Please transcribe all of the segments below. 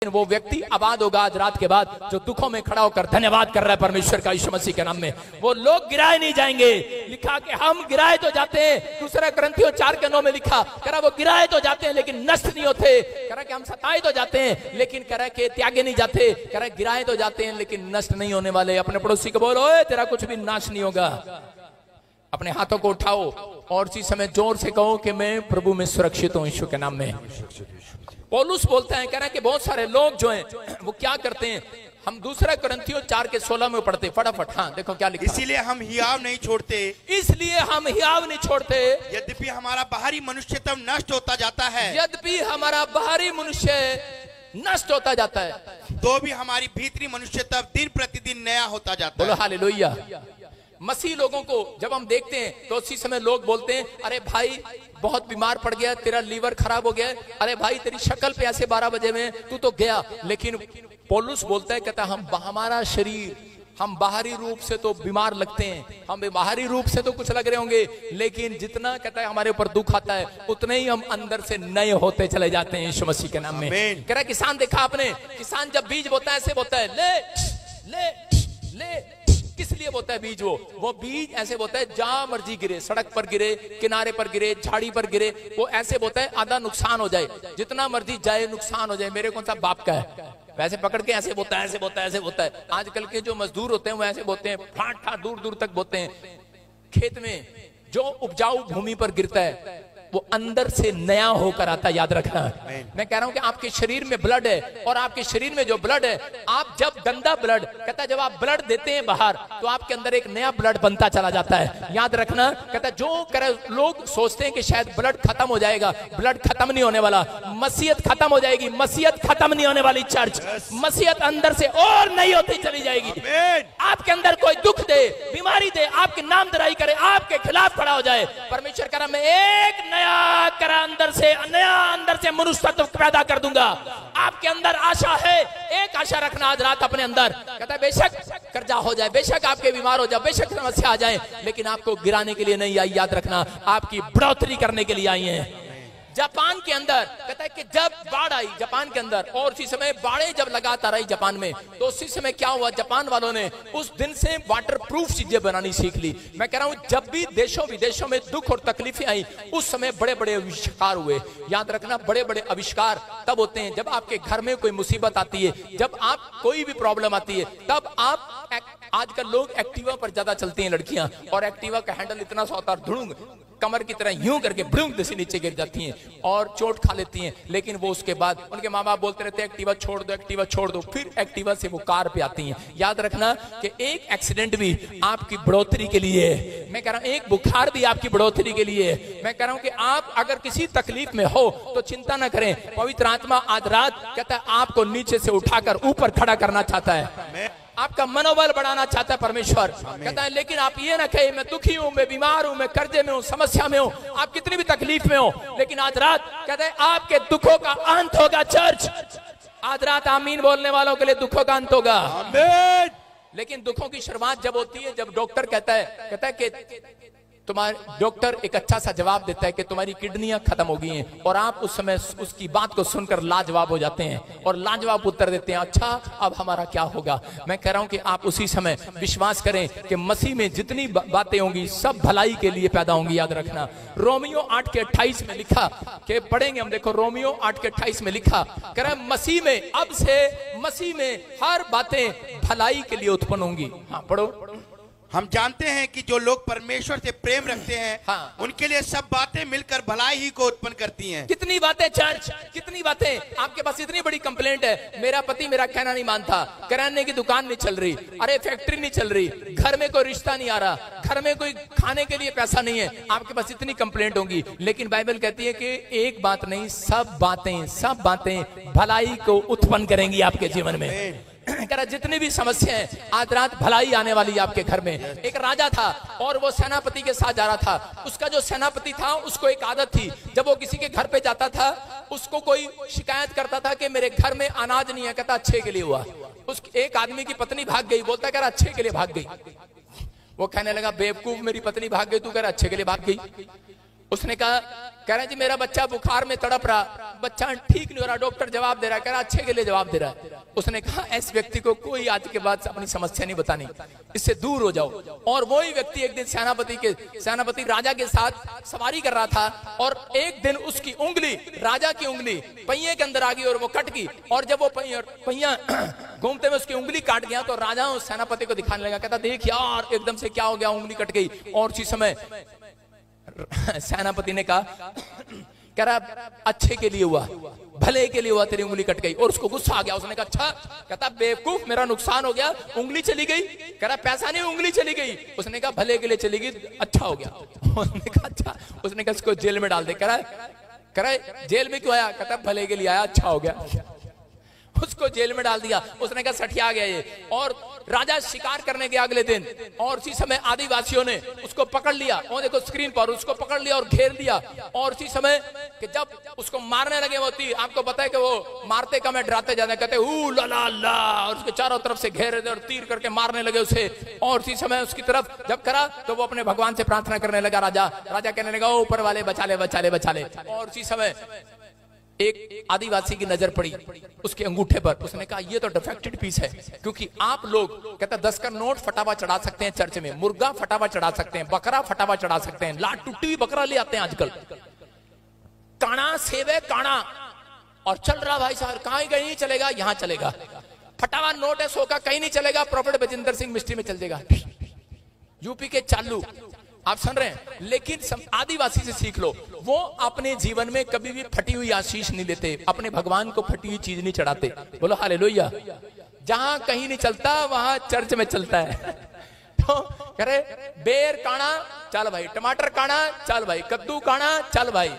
लेकिन वो व्यक्ति आबाद होगा आज रात के बाद जो दुखों में खड़ा होकर धन्यवाद कर रहा है परमेश्वर का यीशु मसीह के नाम में। वो लोग गिराए नहीं जाएंगे। लिखा कि हम गिराए तो जाते हैं, दूसरा ग्रंथियों 4:9 में लिखा, कह रहा वो गिराए तो जाते हैं लेकिन नष्ट नहीं होते। कह रहा कि हम सताए तो जाते हैं लेकिन कह रहा कि त्यागे नहीं जाते। कह रहा गिराए तो जाते हैं लेकिन नष्ट नहीं होने वाले। अपने पड़ोसी को बोलो, ओए तेरा कुछ भी नाश नहीं होगा। अपने हाथों को उठाओ और इसी समय जोर से कहो कि मैं प्रभु में सुरक्षित हूं यीशु के नाम में। पौलुस बोलता है, कह रहा है कि बहुत सारे लोग जो हैं वो क्या करते हैं, हम दूसरा कुरिन्थियों 4:16 में पढ़ते फटाफट। हाँ देखो क्या लिखा, इसीलिए हम हियाव नहीं छोड़ते, इसलिए हम हियाव नहीं छोड़ते, यद्यपि हमारा बाहरी मनुष्यत्व नष्ट होता जाता है, यद्यपि हमारा बाहरी मनुष्य नष्ट होता जाता है, तो भी हमारी भीतरी मनुष्यत्व दिन प्रतिदिन नया होता जाता बोलो है। हालेलुया। मसीह लोगों को जब हम देखते हैं तो उसी समय लोग बोलते हैं, अरे भाई बहुत बीमार पड़ गया, तेरा लीवर खराब हो गया, अरे भाई तेरी शक्ल पे ऐसे 12 बजे में तू तो गया। लेकिन पौलुस बोलता है, कहता हम हमारा शरीर, हम बाहरी रूप से तो बीमार लगते हैं, हम बाहरी रूप से तो कुछ लग रहे होंगे, लेकिन जितना कहता है हमारे ऊपर दुख आता है उतने ही हम अंदर से नए होते चले जाते हैं यीशु मसीह के नाम में। कह रहा किसान देखा आपने, किसान जब बीज बोता है ऐसे बोता है, ले ले ले। किस लिए बोता है बीज? वो बीज ऐसे बोता है जहां मर्जी गिरे, सड़क पर गिरे, किनारे पर गिरे, झाड़ी पर गिरे, वो ऐसे बोता है आधा नुकसान हो जाए, जितना मर्जी जाए नुकसान हो जाए, मेरे कौन सा बाप का है। वैसे पकड़ के ऐसे बोता है, ऐसे बोता है, ऐसे बोता है। आजकल के जो मजदूर होते हैं वो ऐसे बोते हैं, फाट फाट दूर दूर तक बोते हैं। खेत में जो उपजाऊ भूमि पर गिरता है वो अंदर से नया होकर आता, याद रखना। मैं कह रहा हूं कि आपके शरीर में ब्लड है और आपके शरीर में जो ब्लड है, आप जब गंदा ब्लड, कहता है जब आप ब्लड देते हैं बाहर तो आपके अंदर एक नया ब्लड बनता चला जाता है, याद रखना। कहता है जो करे, लोग सोचते हैं कि शायद ब्लड खत्म हो जाएगा, ब्लड खत्म नहीं होने वाला, मसीहत खत्म हो जाएगी, मसीहत खत्म नहीं होने वाली चर्च, मसीहत अंदर से और नई होती चली जाएगी। आपके अंदर कोई दुख दे, बीमारी दे, आपकी नामधराई करे, आपके खिलाफ खड़ा हो जाए, परमेश्वर कह रहा मैं एक नया करा अंदर से, नया अंदर से मनुष्यत्व पैदा कर दूंगा। आपके अंदर आशा है, एक आशा रखना आज रात अपने अंदर। कहता है बेशक कर्जा हो जाए, बेशक आपके बीमार हो जाए, बेशक समस्या आ जाए, लेकिन आपको गिराने के लिए नहीं आई, याद रखना आपकी बढ़ोतरी करने के लिए आई है। जापान के अंदर कहता है कि जब बाढ़ आई जापान के अंदर, और उसी समय बाढ़ें जब लगातार आई जापान में, तो उसी समय क्या हुआ, जापान वालों ने उस दिन से वाटर प्रूफ चीजें बनानी सीख ली। मैं कह रहा हूं जब भी देशों विदेशों में दुख और तकलीफें आई उस समय बड़े बड़े आविष्कार हुए, याद रखना। बड़े बड़े आविष्कार तब होते हैं जब आपके घर में कोई मुसीबत आती है, जब आप कोई भी प्रॉब्लम आती है, तब आप आजकल लोग एक्टिवा पर ज्यादा चलती हैं लड़कियां, और एक्टिवा का हैंडल इतना सा होता है, धुड़ुंग कमर की तरह यूं करके भ्रुंग से नीचे गिर जाती हैं और चोट खा लेती हैं। लेकिन वो उसके बाद उनके माँ बाप बोलते रहते हैं एक्टिवा छोड़ दो, एक्टिवा छोड़ दो, फिर एक्टिवा से वो कार पे आती हैं। याद रखना कि एक एक्सीडेंट भी आपकी बढ़ोतरी के लिए है। मैं कह रहा हूं एक बुखार भी आपकी बढ़ोतरी के लिए है। मैं कह रहा हूं कि आप अगर किसी तकलीफ में हो तो चिंता ना करें, पवित्र आत्मा आज रात कहता है आपको नीचे से उठाकर ऊपर खड़ा करना चाहता है, आपका मनोबल बढ़ाना चाहता है परमेश्वर। कहता है लेकिन आप ये ना कहे मैं दुखी हूं, मैं बीमार हूं, मैं कर्जे में हूं, समस्या में हूं, आप कितनी भी तकलीफ में हो, लेकिन आज रात कहता है आपके दुखों का अंत होगा। चर्च आज रात आमीन बोलने वालों के लिए दुखों का अंत होगा। लेकिन दुखों की शुरुआत जब होती है जब डॉक्टर कहता है कि तुम्हारे डॉक्टर एक अच्छा सा जवाब देता है कि तुम्हारी किडनियां खत्म हो गई हैं, और आप उस समय उसकी बात को सुनकर लाजवाब हो जाते हैं और लाजवाब उत्तर देते हैं, अच्छा अब हमारा क्या होगा। मैं कह रहा हूं कि आप उसी समय विश्वास करें कि मसीह में जितनी बातें होंगी सब भलाई के लिए पैदा होंगी। याद रखना रोमियो 8:28 में लिखा कि पढ़ेंगे हम, देखो रोमियो 8:28 में लिखा कह रहा है मसीह में, अब से मसीह में हर बातें भलाई के लिए उत्पन्न होंगी। हाँ पढ़ो। हम जानते हैं कि जो लोग परमेश्वर से प्रेम रखते हैं, हाँ। उनके लिए सब बातें मिलकर भलाई ही को उत्पन्न करती हैं। कितनी बातें चर्च, कितनी बातें। आपके पास इतनी बड़ी कंप्लेंट है, मेरा पति मेरा कहना नहीं मानता, किराने की दुकान नहीं चल रही, अरे फैक्ट्री नहीं चल रही, घर में कोई रिश्ता नहीं आ रहा, घर में कोई खाने के लिए पैसा नहीं है, आपके पास इतनी कंप्लेंट होंगी। लेकिन बाइबल कहती है कि एक बात नहीं, सब बातें भलाई को उत्पन्न करेंगी आपके जीवन में। जितनी भी समस्याएं, आज रात भलाई आने वाली है आपके घर में। एक राजा था और वो सेनापति के साथ जा रहा था। उसका जो सेनापति था उसको एक आदत थी, जब वो किसी के घर पे जाता था उसको कोई शिकायत करता था कि मेरे घर में अनाज नहीं है, कहता अच्छे के लिए हुआ। उस एक आदमी की पत्नी भाग गई, बोलता कह रहा अच्छे के लिए भाग गई। वो कहने लगा बेवकूफ, मेरी पत्नी भाग गई, तू कह रहा अच्छे के लिए भाग गई। उसने कह रहे जी मेरा बच्चा बुखार में तड़प रहा, बच्चा ठीक नहीं हो रहा, डॉक्टर जवाब दे रहा है, कह रहा अच्छे के लिए जवाब दे रहा है। उसने कहा इस व्यक्ति को कोई आज के बाद अपनी समस्या नहीं बतानी, इससे दूर हो जाओ। और वही व्यक्ति एक दिन सेनापति राजा के साथ सवारी कर रहा था और एक दिन उसकी उंगली, राजा की उंगली पहिए के अंदर आ गई और वो कट गई। और जब वो पहिया घूमते हुए उसकी उंगली काट गया तो राजा उस सेनापति को दिखाने लगा, कहता देख यार एकदम से क्या हो गया, उंगली कट गई। और उसी समय सेनापति ने कहा, कह रहा अच्छे के लिए हुआ, भले के लिए हुआ, तेरी उंगली कट गई। और उसको गुस्सा आ गया। उसने कहा अच्छा, कहता बेवकूफ मेरा नुकसान हो गया, उंगली चली गई। कह रहा पैसा नहीं, उंगली चली गई। उसने कहा भले के लिए चली गई, अच्छा हो गया। उसने कहा अच्छा, उसने कहा इसको जेल में डाल दे। कह रहा जेल में क्यों आया? कहता भले के लिए आया, अच्छा हो गया। उसको जेल में डाल दिया। उसने कहा सठिया गया ये। और राजा शिकार करने गया अगले दिन और उसी समय आदिवासियों ने उसको पकड़ लिया, और देखो स्क्रीन पर उसको पकड़ लिया और घेर दिया। और उसी समय कि जब उसको मारने लगे वो तीर, आपको पता है कि वो मारते कम है डराते ज्यादा, कहते ऊ ला ला ला, और उसके चारों तरफ से घेरे थे और तीर करके मारने लगे उसे। और उसी समय उसकी तरफ जब करा तो वो अपने भगवान से प्रार्थना करने लगा। राजा कहने लगा ऊपर वाले बचा ले बचा ले बचा ले। और उसी समय एक आदिवासी की नजर पड़ी उसके अंगूठे पर। उसने कहा ये तो डिफेक्टेड पीस है, क्योंकि आप लोग कहता 10 का नोट फटावा चढ़ा सकते हैं चर्च में, मुर्गा फटावा चढ़ा सकते हैं, बकरा फटावा चढ़ा सकते हैं, लाट टूटी हुई बकरा ले आते हैं आजकल, काना सेवे काना, और चल रहा भाई साहब, कहीं नहीं चलेगा, यहां चलेगा। फटावा नोट है 100 का, कहीं नहीं चलेगा, प्रॉफिट बजिंदर सिंह मिस्ट्री में चल जाएगा। यूपी के चालू आप सुन रहे हैं। लेकिन आदिवासी से सीख लो, वो अपने जीवन में कभी भी फटी हुई आशीष नहीं लेते, अपने भगवान को फटी हुई चीज नहीं चढ़ाते। बोलो हालेलुया। जहां कहीं नहीं चलता वहां चर्च में चलता है। तो कह रहे बेर काना चल भाई, टमाटर काना चल भाई, कद्दू काना चल भाई।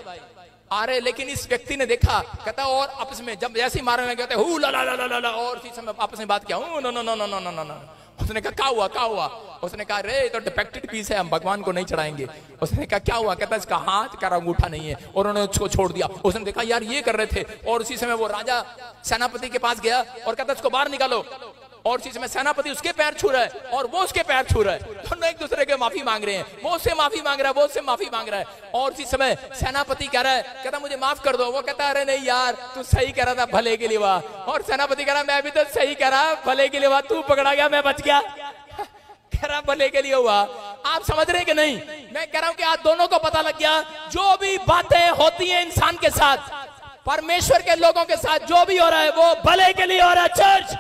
अरे लेकिन इस व्यक्ति ने देखा, कहता और आपस में जब जैसे ही मारने लगे हु ला ला ला ला ला, और इसी समय आपस में बात किया, no no no no no no no. उसने कहा क्या हुआ क्या हुआ? उसने कहा रे तो डिफेक्टेड पीस है, हम भगवान को नहीं चढ़ाएंगे। उसने कहा क्या हुआ? कहता इसका हाथ का अंगूठा नहीं है, और उन्होंने उसको छोड़ दिया। उसने देखा यार ये कर रहे थे। और उसी समय वो राजा सेनापति के पास गया और कहता इसको बाहर निकालो। और इसी समय सेनापति उसके पैर छू रहा है और वो उसके पैर छू रहा है, दोनों एक दूसरे के माफी मांग रहे हैं। वो उससे माफी मांग रहा है, वो उससे माफी मांग रहा है। और इसी समय सेनापति कह रहा है, कहता मुझे माफ कर दो। वो कहता अरे नहीं यार तू सही कह रहा था, भले के लिए हुआ। और सेनापति कह रहा मैं भी तो सही कह रहा, भले के लिए हुआ, तू पकड़ा गया मैं बच गया। कह रहा भले के लिए हुआ। आप समझ रहे कि नहीं? मैं कह रहा हूं कि आज दोनों को पता लग गया, जो भी बातें होती है इंसान के साथ, परमेश्वर के लोगों के साथ जो भी हो रहा है वो भले के लिए हो रहा है। चर्च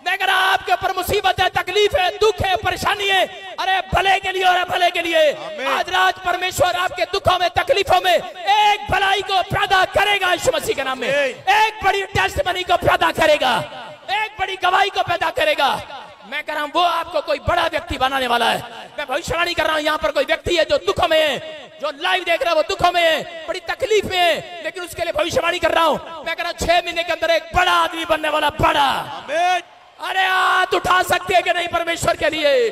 मैं कह रहा आपके ऊपर मुसीबत है, तकलीफ है, दुख है, परेशानी है, अरे भले के लिए हो रहा है, भले के लिए। आज रात परमेश्वर आपके दुखों में तकलीफों में एक भलाई को पैदा करेगा यीशु मसीह के नाम में। एक बड़ी टेस्टमनी को पैदा करेगा, एक बड़ी गवाही को पैदा करेगा। मैं कह रहा हूं वो आपको कोई बड़ा व्यक्ति बनाने वाला है। मैं भविष्यवाणी कर रहा हूं, यहाँ पर कोई व्यक्ति है जो दुखों में है, जो लाइव देख रहा है वो दुखों में है, बड़ी तकलीफ में है, लेकिन उसके लिए भविष्यवाणी कर रहा हूं। मैं कह रहा हूं 6 महीने के अंदर एक बड़ा आदमी बनने वाला, बड़ा। अरे हाथ उठा सकते हैं कि नहीं परमेश्वर के लिए?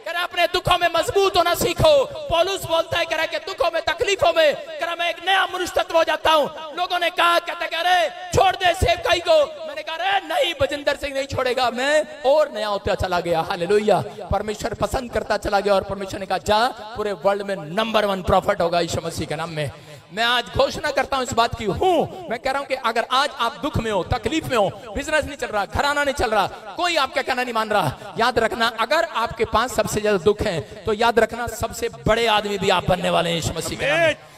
कह रहा अपने दुखों में मजबूत होना सीखो। पौलुस बोलता है, कह रहा कि दुखों में तकलीफों में कह रहा मैं एक नया मनुष्य तत्व हो जाता हूं। लोगों ने कहा, कहता कह रहे छोड़ दे सेवकाई को। मैंने कहा अरे नहीं, बजिंदर सिंह नहीं छोड़ेगा, मैं और नया होता चला गया। हालेलुया। परमेश्वर पसंद करता चला गया और परमेश्वर ने कहा जा पूरे वर्ल्ड में नंबर 1 प्रॉफिट होगा यीशु मसीह के नाम में। मैं आज घोषणा करता हूं इस बात की हूं। मैं कह रहा हूं कि अगर आज आप दुख में हो, तकलीफ में हो, बिजनेस नहीं चल रहा, घराना नहीं चल रहा, कोई आपका कहना नहीं मान रहा, याद रखना अगर आपके पास सबसे ज्यादा दुख है तो याद रखना सबसे बड़े आदमी भी आप बनने वाले हैं यीशु मसीह के नाम में।